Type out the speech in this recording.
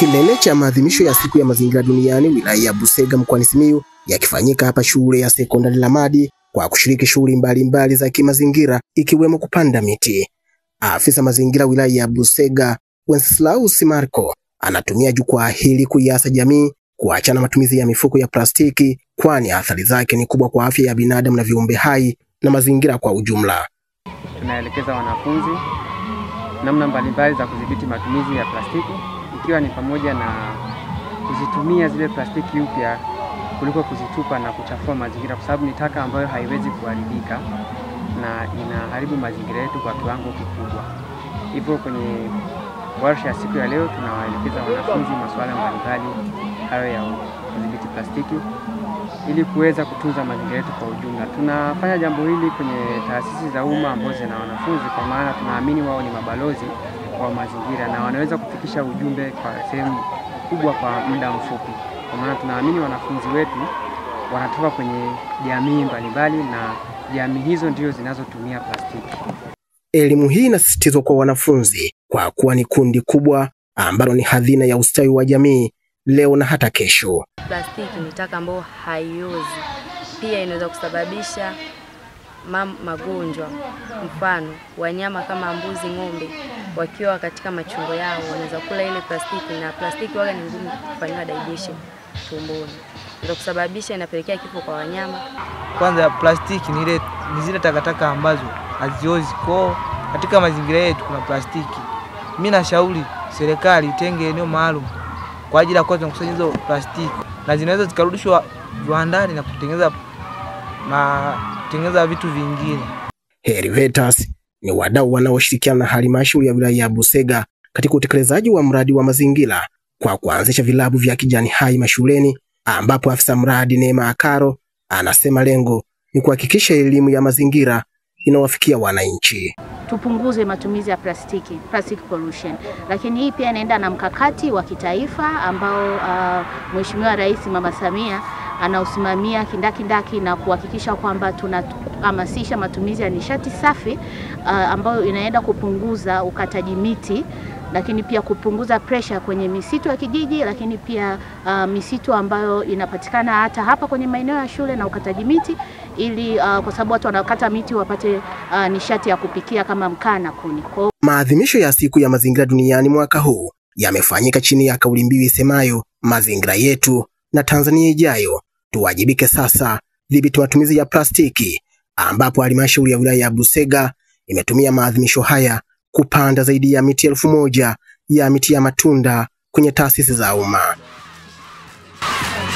Kilele cha maadhimisho ya siku ya mazingira duniani wilaya ya Busega mkoani Simiyu yakifanyika hapa shule ya sekondari Lamadi kwa kushiriki shughuli mbalimbali za kimazingira ikiwemo kupanda miti. Afisa mazingira wilaya ya Busega Wenceslaus Marco anatumia jukwaa hili kuiasa jamii kuachana matumizi ya mifuko ya plastiki, kwani athari zake ni kubwa kwa afya ya binadamu na viumbe hai na mazingira kwa ujumla. Tunaelekeza wanafunzi namna mbalimbali za kudhibiti matumizi ya plastiki, ikiwa ni pamoja na kuzitumia zile plastiki upya kuliko kuzitupa na kuchafua mazingira, kwa sababu ni taka ambayo haiwezi kuharibika na inaharibu mazingira yetu kwa kiwango kikubwa. Hivyo kwenye warsha ya siku ya leo tunawaelekeza wanafunzi masuala mbalimbali hayo ya kudhibiti plastiki ili kuweza kutunza mazingira yetu kwa ujumla. Tunafanya jambo hili kwenye taasisi za umma ambazo zina wanafunzi, kwa maana tunaamini wao ni mabalozi wa mazingira na wanaweza kufikisha ujumbe kwa sehemu kubwa kwa muda mfupi. Kwa maana tunaamini wanafunzi wetu wanatoka kwenye jamii mbalimbali na jamii hizo ndio zinazotumia plastiki. Elimu hii inasisitizwa kwa wanafunzi kwa kuwa ni kundi kubwa ambalo ni hazina ya ustawi wa jamii leo na hata kesho. Plastiki ni taka ambayo haiozi. Pia inaweza kusababisha magonjwa. Mfano, wanyama kama mbuzi, ng'ombe wakiwa katika machungo yao wanaweza kula ile plastiki, na plastiki waga ni ngumu kufanywa digestion tumboni. Ndio kusababisha inapelekea kifo kwa wanyama. Kwanza plastiki ni zile takataka ambazo haziozi. Kwa katika mazingira yetu kuna plastiki. Mimi nashauri serikali itenge eneo maalum kwa ajili ya kukusanya hizo plastiki na zinaweza zikarudishwa viwandani na kutengeneza vitu vingine. Herivetas ni wadau wanaoshirikiana na halmashauri ya wilaya ya Busega katika utekelezaji wa mradi wa mazingira kwa kuanzisha vilabu vya kijani hai mashuleni, ambapo afisa mradi Neema Akaro anasema lengo ni kuhakikisha elimu ya mazingira inawafikia wananchi. Tupunguze matumizi ya plastiki, plastic pollution. Lakini hii pia inaenda na mkakati wa kitaifa ambao Mheshimiwa Rais Mama Samia anausimamia kindakindaki na kuhakikisha kwamba tunahamasisha matumizi ya nishati safi ambayo inaenda kupunguza ukataji miti, lakini pia kupunguza pressure kwenye misitu ya kijiji, lakini pia misitu ambayo inapatikana hata hapa kwenye maeneo ya shule na ukataji miti, ili kwa sababu watu wanakata miti wapate nishati ya kupikia kama mkaa na kuni. Maadhimisho ya siku ya mazingira duniani mwaka huu yamefanyika chini ya kauli mbiu isemayo mazingira yetu na Tanzania ijayo, tuwajibike sasa, dhibiti matumizi ya plastiki, ambapo halmashauri ya wilaya ya Busega imetumia maadhimisho haya kupanda zaidi ya miti 1000 ya miti ya matunda kwenye taasisi za umma.